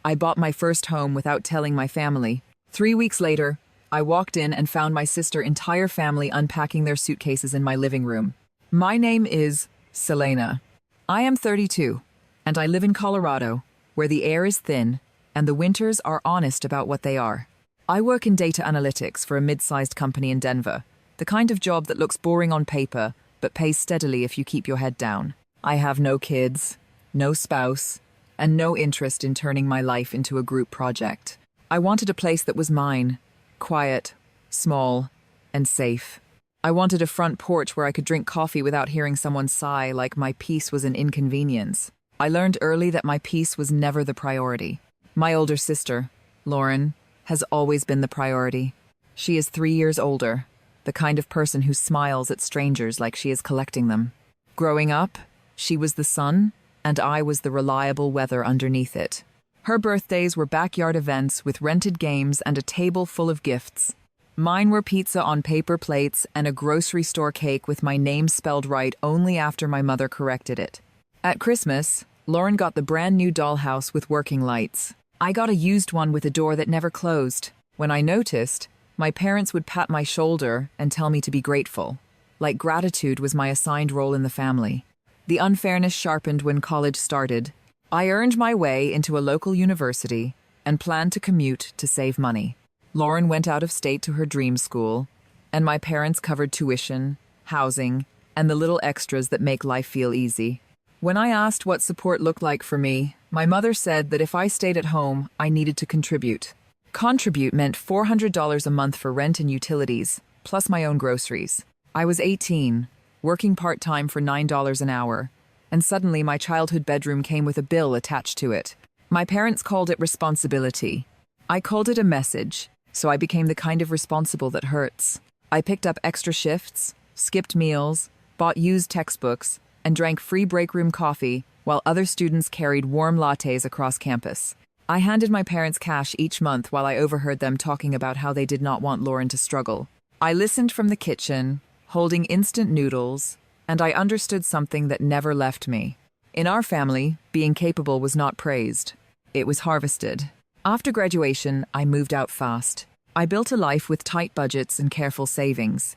I bought my first home without telling my family. 3 weeks later, I walked in and found my sister's entire family unpacking their suitcases in my living room. My name is Selena. I am 32, and I live in Colorado, where the air is thin and the winters are honest about what they are. I work in data analytics for a mid-sized company in Denver, the kind of job that looks boring on paper but pays steadily if you keep your head down. I have no kids, no spouse, and no interest in turning my life into a group project. I wanted a place that was mine, quiet, small, and safe. I wanted a front porch where I could drink coffee without hearing someone sigh like my peace was an inconvenience. I learned early that my peace was never the priority. My older sister, Lauren, has always been the priority. She is 3 years older, the kind of person who smiles at strangers like she is collecting them. Growing up, she was the sun, and I was the reliable weather underneath it. Her birthdays were backyard events with rented games and a table full of gifts. Mine were pizza on paper plates and a grocery store cake with my name spelled right only after my mother corrected it. At Christmas, Lauren got the brand new dollhouse with working lights. I got a used one with a door that never closed. When I noticed, my parents would pat my shoulder and tell me to be grateful, like gratitude was my assigned role in the family. The unfairness sharpened when college started. I earned my way into a local university and planned to commute to save money. Lauren went out of state to her dream school, and my parents covered tuition, housing, and the little extras that make life feel easy. When I asked what support looked like for me, my mother said that if I stayed at home, I needed to contribute. Contribute meant $400 a month for rent and utilities, plus my own groceries. I was 18, working part-time for $9 an hour, and suddenly my childhood bedroom came with a bill attached to it. My parents called it responsibility. I called it a message, so I became the kind of responsible that hurts. I picked up extra shifts, skipped meals, bought used textbooks, and drank free break room coffee while other students carried warm lattes across campus. I handed my parents cash each month while I overheard them talking about how they did not want Lauren to struggle. I listened from the kitchen, holding instant noodles, and I understood something that never left me. In our family, being capable was not praised. It was harvested. After graduation, I moved out fast. I built a life with tight budgets and careful savings.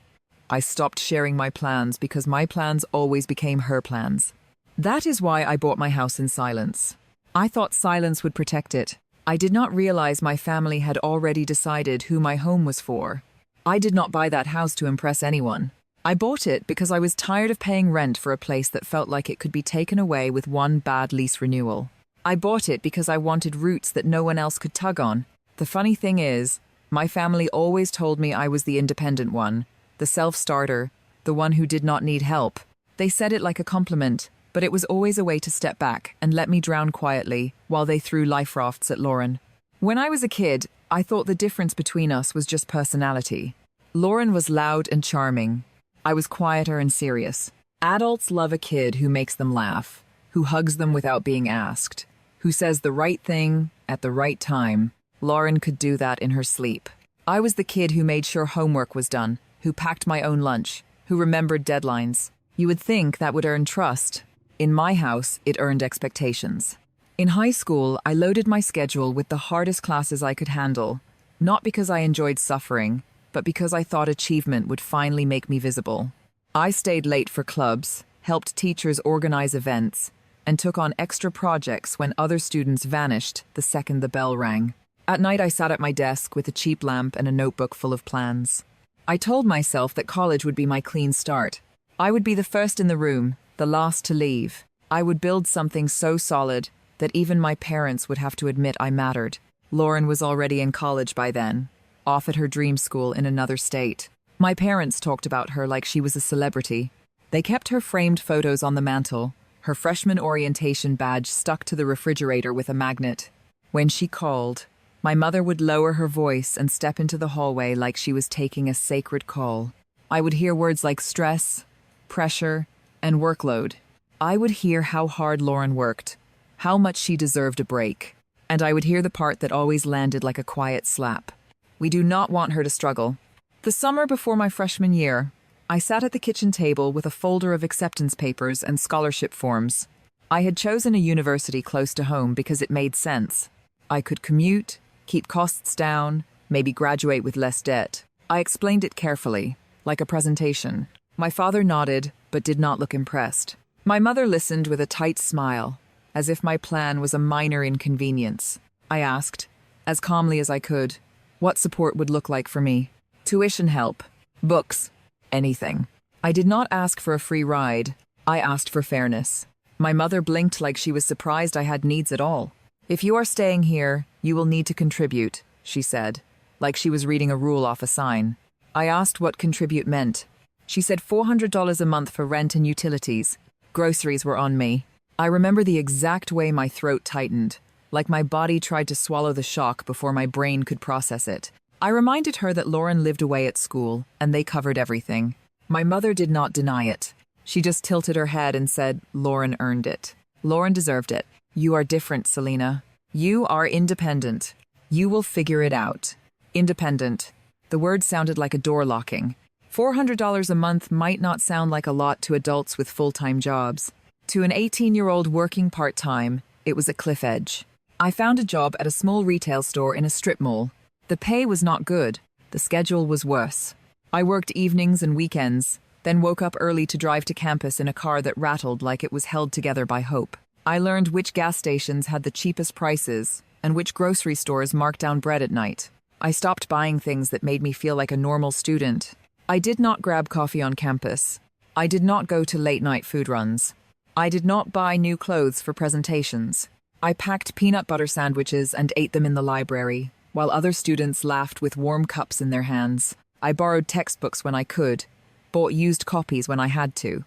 I stopped sharing my plans because my plans always became her plans. That is why I bought my house in silence. I thought silence would protect it. I did not realize my family had already decided who my home was for. I did not buy that house to impress anyone. I bought it because I was tired of paying rent for a place that felt like it could be taken away with one bad lease renewal. I bought it because I wanted roots that no one else could tug on. The funny thing is, my family always told me I was the independent one, the self-starter, the one who did not need help. They said it like a compliment, but it was always a way to step back and let me drown quietly while they threw life rafts at Lauren. When I was a kid, I thought the difference between us was just personality. Lauren was loud and charming. I was quieter and serious. Adults love a kid who makes them laugh, who hugs them without being asked, who says the right thing at the right time. Lauren could do that in her sleep. I was the kid who made sure homework was done, who packed my own lunch, who remembered deadlines. You would think that would earn trust. In my house, it earned expectations. In high school, I loaded my schedule with the hardest classes I could handle, not because I enjoyed suffering, but because I thought achievement would finally make me visible. I stayed late for clubs, helped teachers organize events, and took on extra projects when other students vanished the second the bell rang. At night, I sat at my desk with a cheap lamp and a notebook full of plans. I told myself that college would be my clean start. I would be the first in the room, the last to leave. I would build something so solid that even my parents would have to admit I mattered. Lauren was already in college by then, off at her dream school in another state. My parents talked about her like she was a celebrity. They kept her framed photos on the mantle, her freshman orientation badge stuck to the refrigerator with a magnet. When she called, my mother would lower her voice and step into the hallway like she was taking a sacred call. I would hear words like stress, pressure, and workload. I would hear how hard Lauren worked, how much she deserved a break, and I would hear the part that always landed like a quiet slap. We do not want her to struggle. The summer before my freshman year, I sat at the kitchen table with a folder of acceptance papers and scholarship forms. I had chosen a university close to home because it made sense. I could commute, keep costs down, maybe graduate with less debt. I explained it carefully, like a presentation. My father nodded, but did not look impressed. My mother listened with a tight smile, as if my plan was a minor inconvenience. I asked, as calmly as I could, what support would look like for me. Tuition help, books, anything. I did not ask for a free ride. I asked for fairness. My mother blinked like she was surprised I had needs at all. If you are staying here, you will need to contribute, she said, like she was reading a rule off a sign. I asked what contribute meant. She said $400 a month for rent and utilities. Groceries were on me. I remember the exact way my throat tightened, like my body tried to swallow the shock before my brain could process it. I reminded her that Lauren lived away at school, and they covered everything. My mother did not deny it. She just tilted her head and said, Lauren earned it. Lauren deserved it. You are different, Selena. You are independent. You will figure it out. Independent. The word sounded like a door locking. $400 a month might not sound like a lot to adults with full-time jobs. To an 18-year-old working part-time, it was a cliff edge. I found a job at a small retail store in a strip mall. The pay was not good. The schedule was worse. I worked evenings and weekends, then woke up early to drive to campus in a car that rattled like it was held together by hope. I learned which gas stations had the cheapest prices and which grocery stores marked down bread at night. I stopped buying things that made me feel like a normal student. I did not grab coffee on campus. I did not go to late-night food runs. I did not buy new clothes for presentations. I packed peanut butter sandwiches and ate them in the library, while other students laughed with warm cups in their hands. I borrowed textbooks when I could, bought used copies when I had to,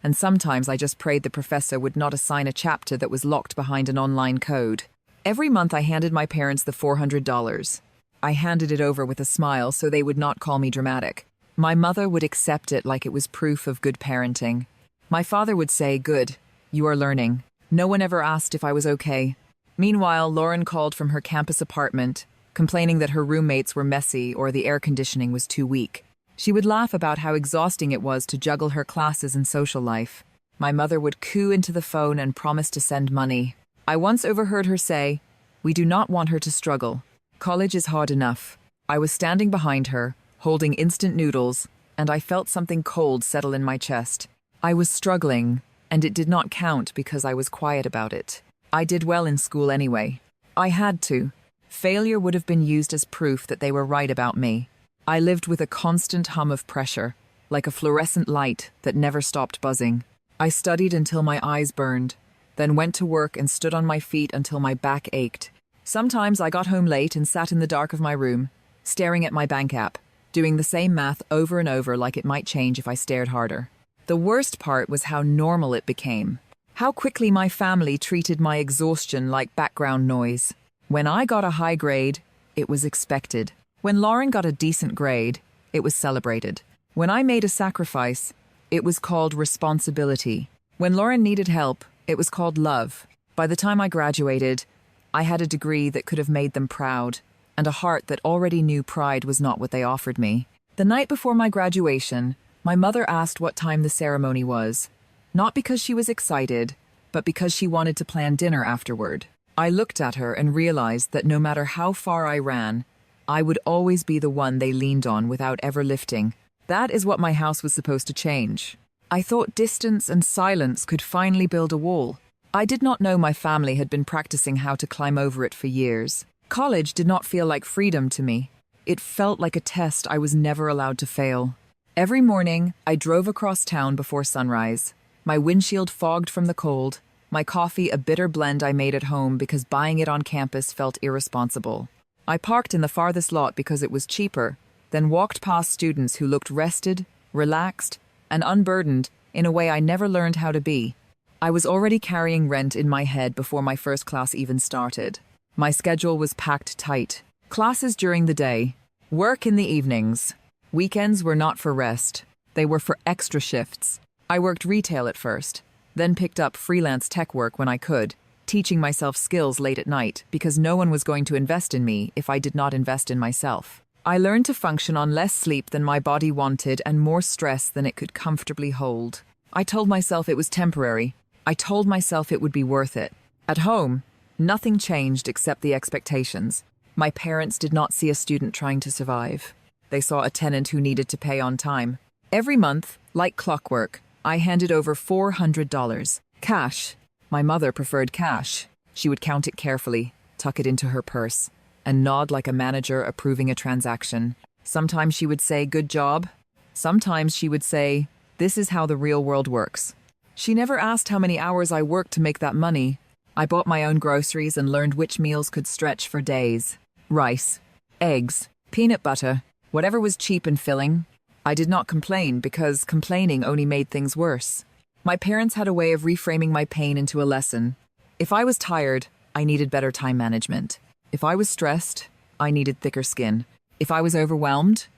and sometimes I just prayed the professor would not assign a chapter that was locked behind an online code. Every month I handed my parents the $400. I handed it over with a smile so they would not call me dramatic. My mother would accept it like it was proof of good parenting. My father would say, good, you are learning. No one ever asked if I was okay. Meanwhile, Lauren called from her campus apartment, complaining that her roommates were messy or the air conditioning was too weak. She would laugh about how exhausting it was to juggle her classes and social life. My mother would coo into the phone and promise to send money. I once overheard her say, we do not want her to struggle. College is hard enough. I was standing behind her, holding instant noodles, and I felt something cold settle in my chest. I was struggling, and it did not count because I was quiet about it. I did well in school anyway. I had to. Failure would have been used as proof that they were right about me. I lived with a constant hum of pressure, like a fluorescent light that never stopped buzzing. I studied until my eyes burned, then went to work and stood on my feet until my back ached. Sometimes I got home late and sat in the dark of my room, staring at my bank app, doing the same math over and over like it might change if I stared harder. The worst part was how normal it became. How quickly my family treated my exhaustion like background noise. When I got a high grade, it was expected. When Lauren got a decent grade, it was celebrated. When I made a sacrifice, it was called responsibility. When Lauren needed help, it was called love. By the time I graduated, I had a degree that could have made them proud, and a heart that already knew pride was not what they offered me. The night before my graduation, my mother asked what time the ceremony was, not because she was excited, but because she wanted to plan dinner afterward. I looked at her and realized that no matter how far I ran, I would always be the one they leaned on without ever lifting. That is what my house was supposed to change. I thought distance and silence could finally build a wall. I did not know my family had been practicing how to climb over it for years. College did not feel like freedom to me. It felt like a test I was never allowed to fail. Every morning, I drove across town before sunrise. My windshield fogged from the cold, my coffee a bitter blend I made at home because buying it on campus felt irresponsible. I parked in the farthest lot because it was cheaper, then walked past students who looked rested, relaxed, and unburdened in a way I never learned how to be. I was already carrying rent in my head before my first class even started. My schedule was packed tight. Classes during the day, work in the evenings. Weekends were not for rest. They were for extra shifts. I worked retail at first, then picked up freelance tech work when I could, teaching myself skills late at night because no one was going to invest in me if I did not invest in myself. I learned to function on less sleep than my body wanted and more stress than it could comfortably hold. I told myself it was temporary. I told myself it would be worth it. At home, Nothing changed except the expectations. My parents did not see a student trying to survive. They saw a tenant who needed to pay on time. Every month, like clockwork, I handed over $400. Cash. My mother preferred cash. She would count it carefully, tuck it into her purse, and nod like a manager approving a transaction. Sometimes she would say, "Good job." Sometimes she would say, "This is how the real world works." She never asked how many hours I worked to make that money. I bought my own groceries and learned which meals could stretch for days. Rice, eggs, peanut butter, whatever was cheap and filling. I did not complain because complaining only made things worse. My parents had a way of reframing my pain into a lesson. If I was tired, I needed better time management. If I was stressed, I needed thicker skin. If I was overwhelmed,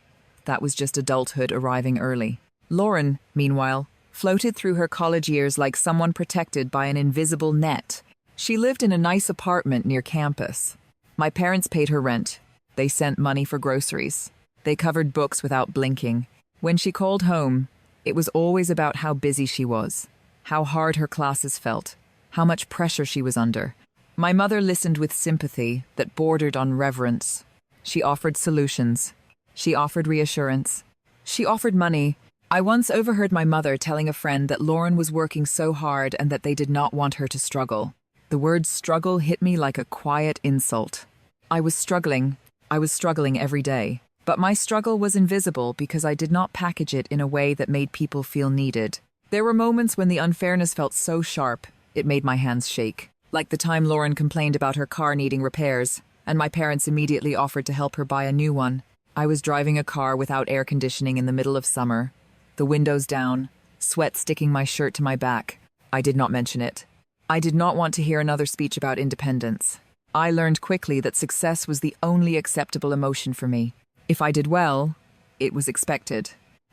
that was just adulthood arriving early. Lauren, meanwhile, floated through her college years like someone protected by an invisible net. She lived in a nice apartment near campus. My parents paid her rent. They sent money for groceries. They covered books without blinking. When she called home, it was always about how busy she was, how hard her classes felt, how much pressure she was under. My mother listened with sympathy that bordered on reverence. She offered solutions. She offered reassurance. She offered money. I once overheard my mother telling a friend that Lauren was working so hard and that they did not want her to struggle. The word struggle hit me like a quiet insult. I was struggling. I was struggling every day. But my struggle was invisible because I did not package it in a way that made people feel needed. There were moments when the unfairness felt so sharp, it made my hands shake. Like the time Lauren complained about her car needing repairs, and my parents immediately offered to help her buy a new one. I was driving a car without air conditioning in the middle of summer, the windows down, sweat sticking my shirt to my back. I did not mention it. I did not want to hear another speech about independence. I learned quickly that success was the only acceptable emotion for me. If I did well, it was expected.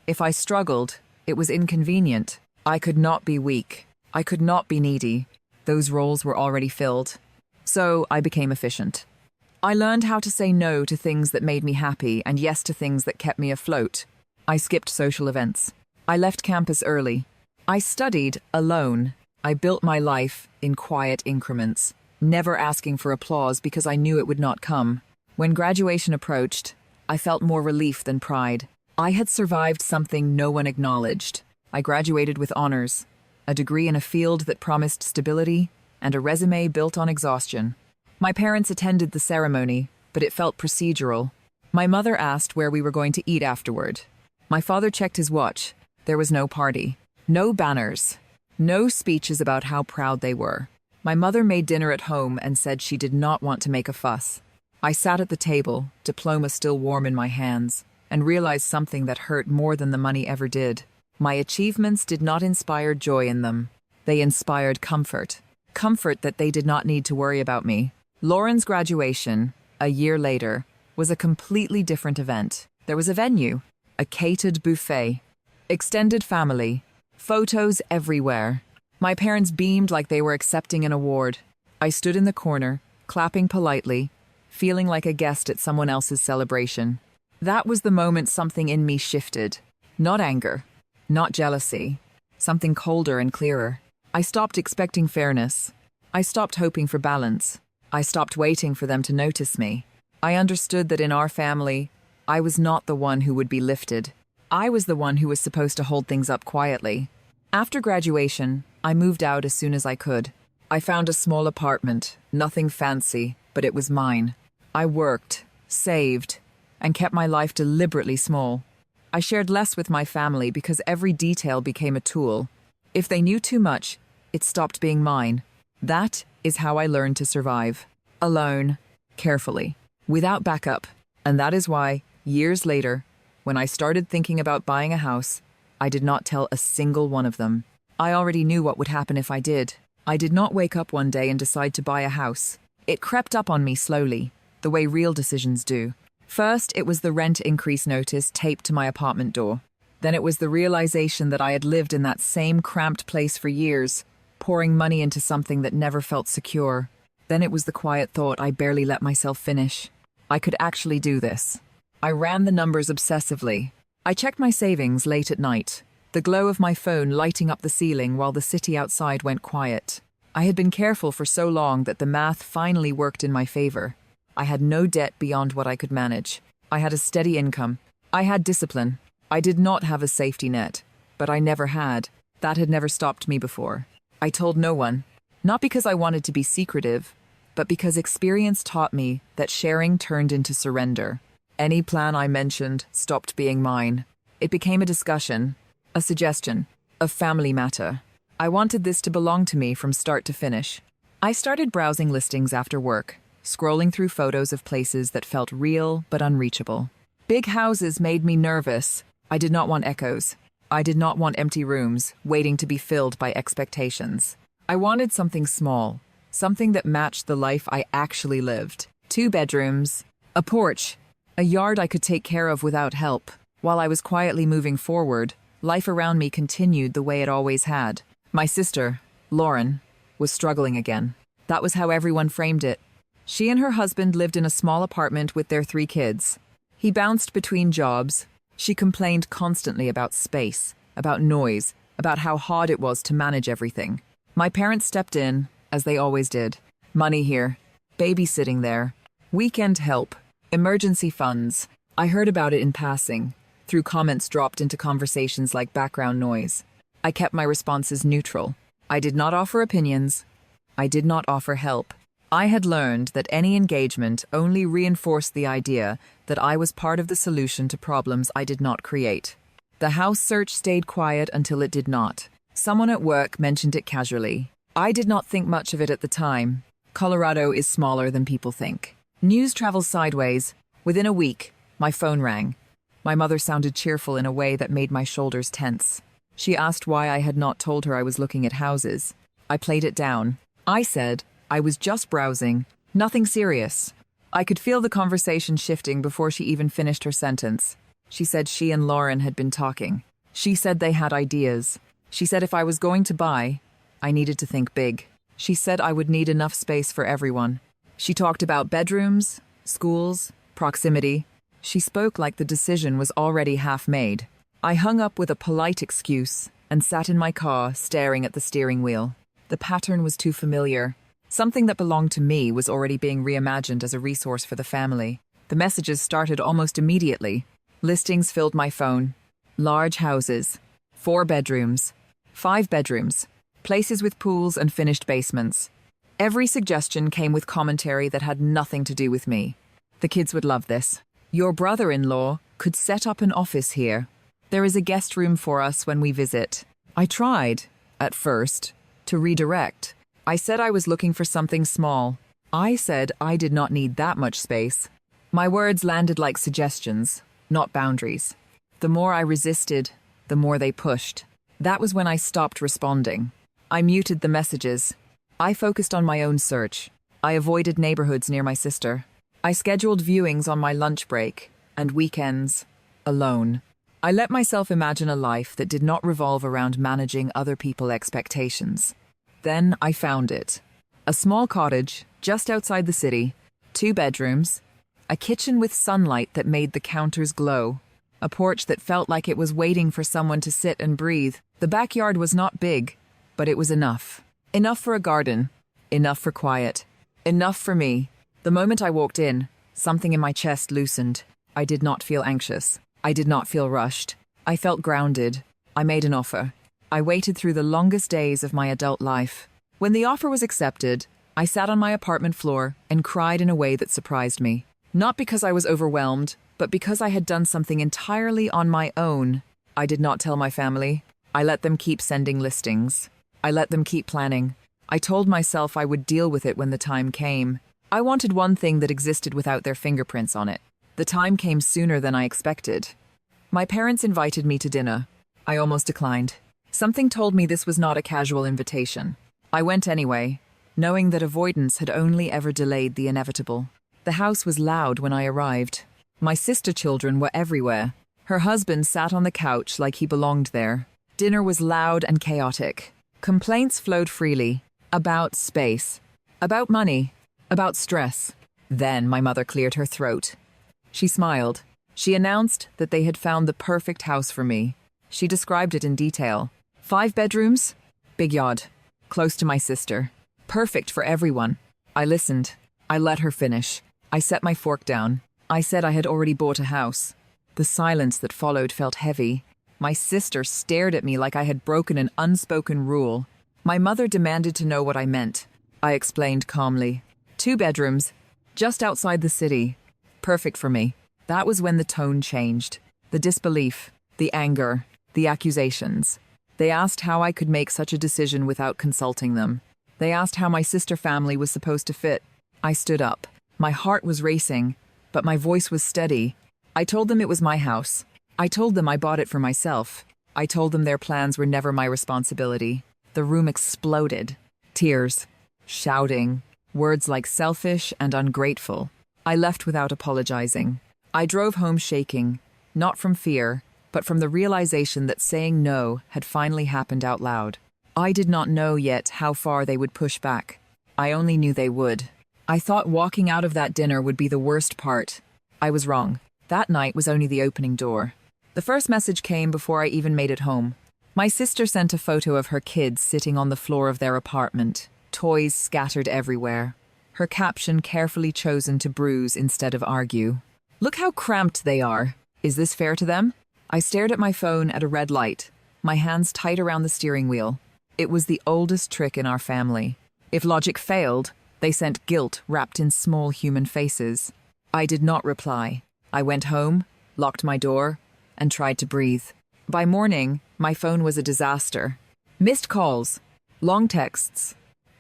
If I struggled, it was inconvenient. I could not be weak. I could not be needy. Those roles were already filled. So I became efficient. I learned how to say no to things that made me happy and yes to things that kept me afloat. I skipped social events. I left campus early. I studied alone. I built my life in quiet increments, never asking for applause because I knew it would not come. When graduation approached, I felt more relief than pride. I had survived something no one acknowledged. I graduated with honors, a degree in a field that promised stability, and a resume built on exhaustion. My parents attended the ceremony, but it felt procedural. My mother asked where we were going to eat afterward. My father checked his watch. There was no party, no banners, no speeches about how proud they were. My mother made dinner at home and said she did not want to make a fuss. I sat at the table, diploma still warm in my hands, and realized something that hurt more than the money ever did. My achievements did not inspire joy in them. They inspired comfort. Comfort that they did not need to worry about me. Lauren's graduation, a year later, was a completely different event. There was a venue, a catered buffet, extended family, photos everywhere. My parents beamed like they were accepting an award. I stood in the corner, clapping politely, feeling like a guest at someone else's celebration. That was the moment something in me shifted. Not anger, not jealousy, something colder and clearer. I stopped expecting fairness. I stopped hoping for balance. I stopped waiting for them to notice me. I understood that in our family, I was not the one who would be lifted. I was the one who was supposed to hold things up quietly. After graduation, I moved out as soon as I could. I found a small apartment, nothing fancy, but it was mine. I worked, saved, and kept my life deliberately small. I shared less with my family because every detail became a tool. If they knew too much, it stopped being mine. That is how I learned to survive. Alone, carefully, without backup. And that is why, years later, when I started thinking about buying a house, I did not tell a single one of them. I already knew what would happen if I did. I did not wake up one day and decide to buy a house. It crept up on me slowly, the way real decisions do. First, it was the rent increase notice taped to my apartment door. Then it was the realization that I had lived in that same cramped place for years, pouring money into something that never felt secure. Then it was the quiet thought I barely let myself finish. I could actually do this. I ran the numbers obsessively. I checked my savings late at night, the glow of my phone lighting up the ceiling while the city outside went quiet. I had been careful for so long that the math finally worked in my favor. I had no debt beyond what I could manage. I had a steady income. I had discipline. I did not have a safety net, but I never had. That had never stopped me before. I told no one, not because I wanted to be secretive, but because experience taught me that sharing turned into surrender. Any plan I mentioned stopped being mine. It became a discussion, a suggestion, a family matter. I wanted this to belong to me from start to finish. I started browsing listings after work, scrolling through photos of places that felt real but unreachable. Big houses made me nervous. I did not want echoes. I did not want empty rooms waiting to be filled by expectations. I wanted something small, something that matched the life I actually lived. 2 bedrooms, a porch, a yard I could take care of without help. While I was quietly moving forward, life around me continued the way it always had. My sister, Lauren, was struggling again. That was how everyone framed it. She and her husband lived in a small apartment with their 3 kids. He bounced between jobs. She complained constantly about space, about noise, about how hard it was to manage everything. My parents stepped in, as they always did. Money here, babysitting there, weekend help, emergency funds. I heard about it in passing, through comments dropped into conversations like background noise. I kept my responses neutral. I did not offer opinions. I did not offer help. I had learned that any engagement only reinforced the idea that I was part of the solution to problems I did not create. The house search stayed quiet until it did not. Someone at work mentioned it casually. I did not think much of it at the time. Colorado is smaller than people think. News travels sideways. Within a week, my phone rang. My mother sounded cheerful in a way that made my shoulders tense. She asked why I had not told her I was looking at houses. I played it down. I said I was just browsing, nothing serious. I could feel the conversation shifting before she even finished her sentence. She said she and Lauren had been talking. She said they had ideas. She said if I was going to buy, I needed to think big. She said I would need enough space for everyone. She talked about bedrooms, schools, proximity. She spoke like the decision was already half made. I hung up with a polite excuse and sat in my car staring at the steering wheel. The pattern was too familiar. Something that belonged to me was already being reimagined as a resource for the family. The messages started almost immediately. Listings filled my phone. Large houses. 4 bedrooms. 5 bedrooms. Places with pools and finished basements. Every suggestion came with commentary that had nothing to do with me. The kids would love this. Your brother-in-law could set up an office here. There is a guest room for us when we visit. I tried, at first, to redirect. I said I was looking for something small. I said I did not need that much space. My words landed like suggestions, not boundaries. The more I resisted, the more they pushed. That was when I stopped responding. I muted the messages. I focused on my own search. I avoided neighborhoods near my sister. I scheduled viewings on my lunch break and weekends, alone. I let myself imagine a life that did not revolve around managing other people's expectations. Then I found it. A small cottage just outside the city, 2 bedrooms, a kitchen with sunlight that made the counters glow, a porch that felt like it was waiting for someone to sit and breathe. The backyard was not big, but it was enough. Enough for a garden, enough for quiet, enough for me. The moment I walked in, something in my chest loosened. I did not feel anxious. I did not feel rushed. I felt grounded. I made an offer. I waited through the longest days of my adult life. When the offer was accepted, I sat on my apartment floor and cried in a way that surprised me. Not because I was overwhelmed, but because I had done something entirely on my own. I did not tell my family. I let them keep sending listings. I let them keep planning. I told myself I would deal with it when the time came. I wanted one thing that existed without their fingerprints on it. The time came sooner than I expected. My parents invited me to dinner. I almost declined. Something told me this was not a casual invitation. I went anyway, knowing that avoidance had only ever delayed the inevitable. The house was loud when I arrived. My sister children were everywhere. Her husband sat on the couch like he belonged there. Dinner was loud and chaotic. Complaints flowed freely. About space. About money. About stress. Then my mother cleared her throat. She smiled. She announced that they had found the perfect house for me. She described it in detail. 5 bedrooms, big yard, close to my sister. Perfect for everyone. I listened. I let her finish. I set my fork down. I said I had already bought a house. The silence that followed felt heavy. My sister stared at me like I had broken an unspoken rule. My mother demanded to know what I meant. I explained calmly. 2 bedrooms, just outside the city. Perfect for me. That was when the tone changed. The disbelief, the anger, the accusations. They asked how I could make such a decision without consulting them. They asked how my sister family was supposed to fit. I stood up. My heart was racing, but my voice was steady. I told them it was my house. I told them I bought it for myself. I told them their plans were never my responsibility. The room exploded. Tears. Shouting. Words like selfish and ungrateful. I left without apologizing. I drove home shaking, not from fear, but from the realization that saying no had finally happened out loud. I did not know yet how far they would push back. I only knew they would. I thought walking out of that dinner would be the worst part. I was wrong. That night was only the opening door. The first message came before I even made it home. My sister sent a photo of her kids sitting on the floor of their apartment, toys scattered everywhere. Her caption carefully chosen to bruise instead of argue. Look how cramped they are. Is this fair to them? I stared at my phone at a red light, my hands tight around the steering wheel. It was the oldest trick in our family. If logic failed, they sent guilt wrapped in small human faces. I did not reply. I went home, locked my door, and tried to breathe. By morning, my phone was a disaster. Missed calls, long texts,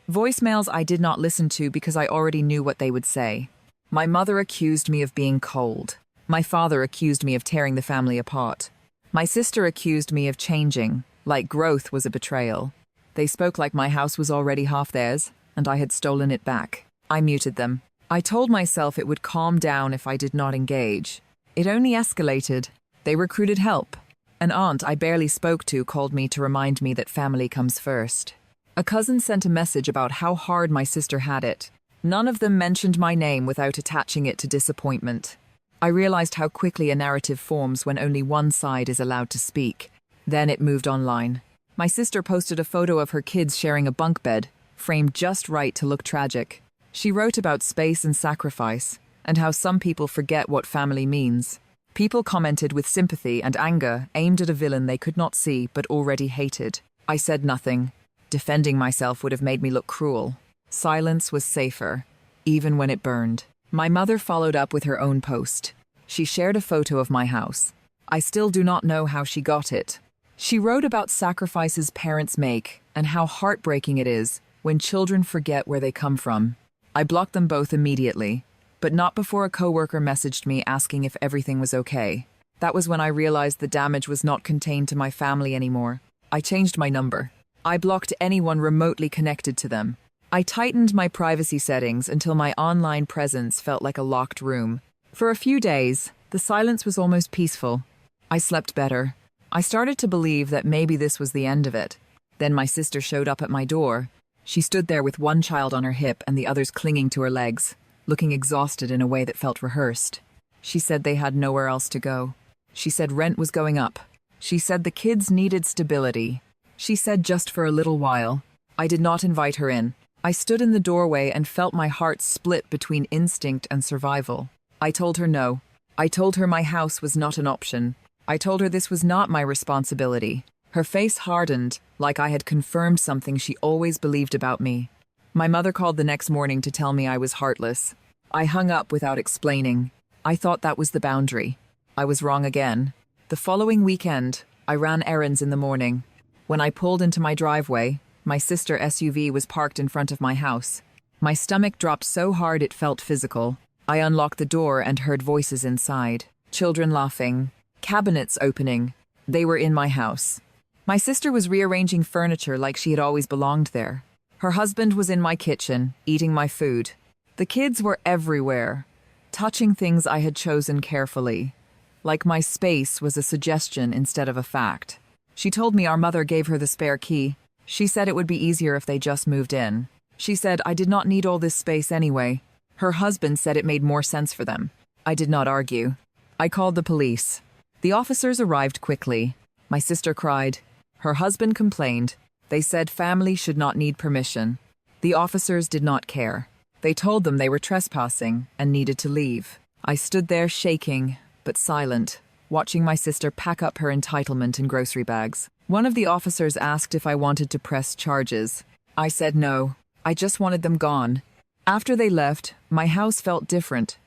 voicemails I did not listen to because I already knew what they would say. My mother accused me of being cold. My father accused me of tearing the family apart. My sister accused me of changing, like growth was a betrayal. They spoke like my house was already half theirs, and I had stolen it back. I muted them. I told myself it would calm down if I did not engage. It only escalated. They recruited help. An aunt I barely spoke to called me to remind me that family comes first. A cousin sent a message about how hard my sister had it. None of them mentioned my name without attaching it to disappointment. I realized how quickly a narrative forms when only one side is allowed to speak. Then it moved online. My sister posted a photo of her kids sharing a bunk bed, framed just right to look tragic. She wrote about space and sacrifice, and how some people forget what family means. People commented with sympathy and anger aimed at a villain they could not see but already hated. I said nothing. Defending myself would have made me look cruel. Silence was safer, even when it burned. My mother followed up with her own post. She shared a photo of my house. I still do not know how she got it. She wrote about sacrifices parents make and how heartbreaking it is when children forget where they come from. I blocked them both immediately, but not before a coworker messaged me asking if everything was okay. That was when I realized the damage was not contained to my family anymore. I changed my number. I blocked anyone remotely connected to them. I tightened my privacy settings until my online presence felt like a locked room. For a few days, the silence was almost peaceful. I slept better. I started to believe that maybe this was the end of it. Then my sister showed up at my door. She stood there with one child on her hip and the others clinging to her legs, looking exhausted in a way that felt rehearsed. She said they had nowhere else to go. She said rent was going up. She said the kids needed stability. She said just for a little while. I did not invite her in. I stood in the doorway and felt my heart split between instinct and survival. I told her no. I told her my house was not an option. I told her this was not my responsibility. Her face hardened, like I had confirmed something she always believed about me. My mother called the next morning to tell me I was heartless. I hung up without explaining. I thought that was the boundary. I was wrong again. The following weekend, I ran errands in the morning. When I pulled into my driveway, my sister SUV was parked in front of my house. My stomach dropped so hard it felt physical. I unlocked the door and heard voices inside. Children laughing. Cabinets opening. They were in my house. My sister was rearranging furniture like she had always belonged there. Her husband was in my kitchen, eating my food. The kids were everywhere, touching things I had chosen carefully. Like my space was a suggestion instead of a fact. She told me our mother gave her the spare key. She said it would be easier if they just moved in. She said I did not need all this space anyway. Her husband said it made more sense for them. I did not argue. I called the police. The officers arrived quickly. My sister cried. Her husband complained. They said family should not need permission. The officers did not care. They told them they were trespassing and needed to leave. I stood there shaking, but silent, watching my sister pack up her entitlement in grocery bags. One of the officers asked if I wanted to press charges. I said no. I just wanted them gone. After they left, my house felt different,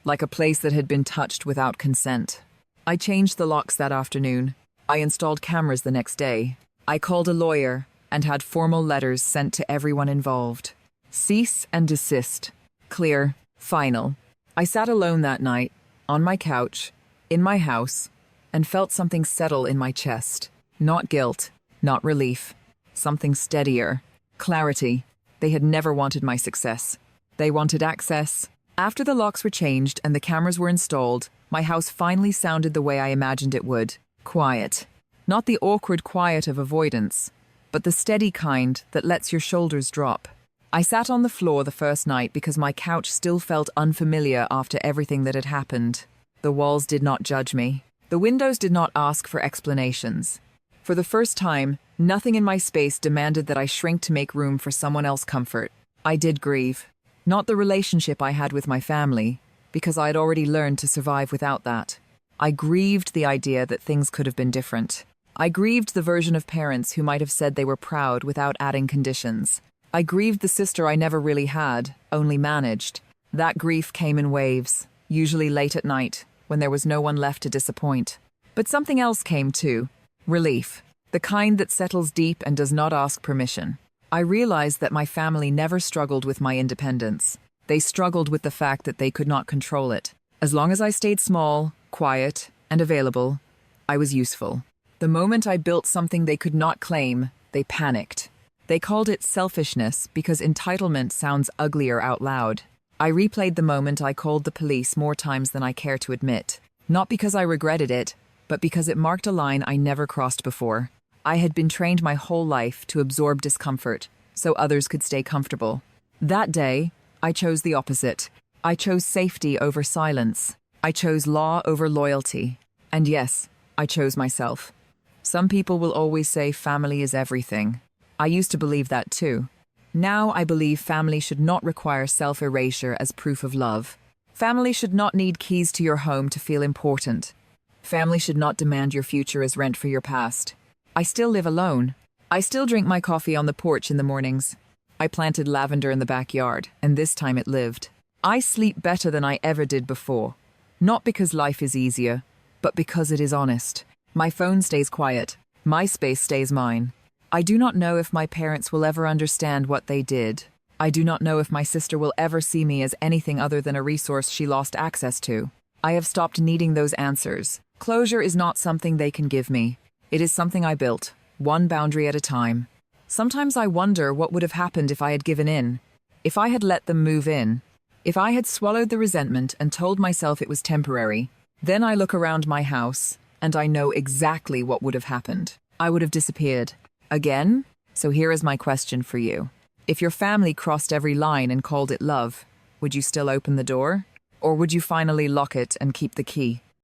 like a place that had been touched without consent. I changed the locks that afternoon. I installed cameras the next day. I called a lawyer and had formal letters sent to everyone involved. Cease and desist. Clear. Final. I sat alone that night, on my couch, in my house, and felt something settle in my chest. Not guilt, not relief. Something steadier. Clarity. They had never wanted my success. They wanted access. After the locks were changed and the cameras were installed, my house finally sounded the way I imagined it would. Quiet. Not the awkward quiet of avoidance, but the steady kind that lets your shoulders drop. I sat on the floor the first night because my couch still felt unfamiliar after everything that had happened. The walls did not judge me. The windows did not ask for explanations. For the first time, nothing in my space demanded that I shrink to make room for someone else's comfort. I did grieve. Not the relationship I had with my family, because I had already learned to survive without that. I grieved the idea that things could have been different. I grieved the version of parents who might have said they were proud without adding conditions. I grieved the sister I never really had, only managed. That grief came in waves, usually late at night, when there was no one left to disappoint. But something else came too. Relief. The kind that settles deep and does not ask permission. I realized that my family never struggled with my independence. They struggled with the fact that they could not control it. As long as I stayed small, quiet, and available, I was useful. The moment I built something they could not claim, they panicked. They called it selfishness because entitlement sounds uglier out loud. I replayed the moment I called the police more times than I care to admit. Not because I regretted it, but because it marked a line I never crossed before. I had been trained my whole life to absorb discomfort so others could stay comfortable. That day, I chose the opposite. I chose safety over silence. I chose law over loyalty. And yes, I chose myself. Some people will always say family is everything. I used to believe that too. Now I believe family should not require self-erasure as proof of love. Family should not need keys to your home to feel important. Family should not demand your future as rent for your past. I still live alone. I still drink my coffee on the porch in the mornings. I planted lavender in the backyard, and this time it lived. I sleep better than I ever did before. Not because life is easier, but because it is honest. My phone stays quiet. My space stays mine. I do not know if my parents will ever understand what they did. I do not know if my sister will ever see me as anything other than a resource she lost access to. I have stopped needing those answers. Closure is not something they can give me. It is something I built, one boundary at a time. Sometimes I wonder what would have happened if I had given in, if I had let them move in, if I had swallowed the resentment and told myself it was temporary. Then I look around my house, and I know exactly what would have happened. I would have disappeared. Again? So here is my question for you. If your family crossed every line and called it love, would you still open the door? Or would you finally lock it and keep the key?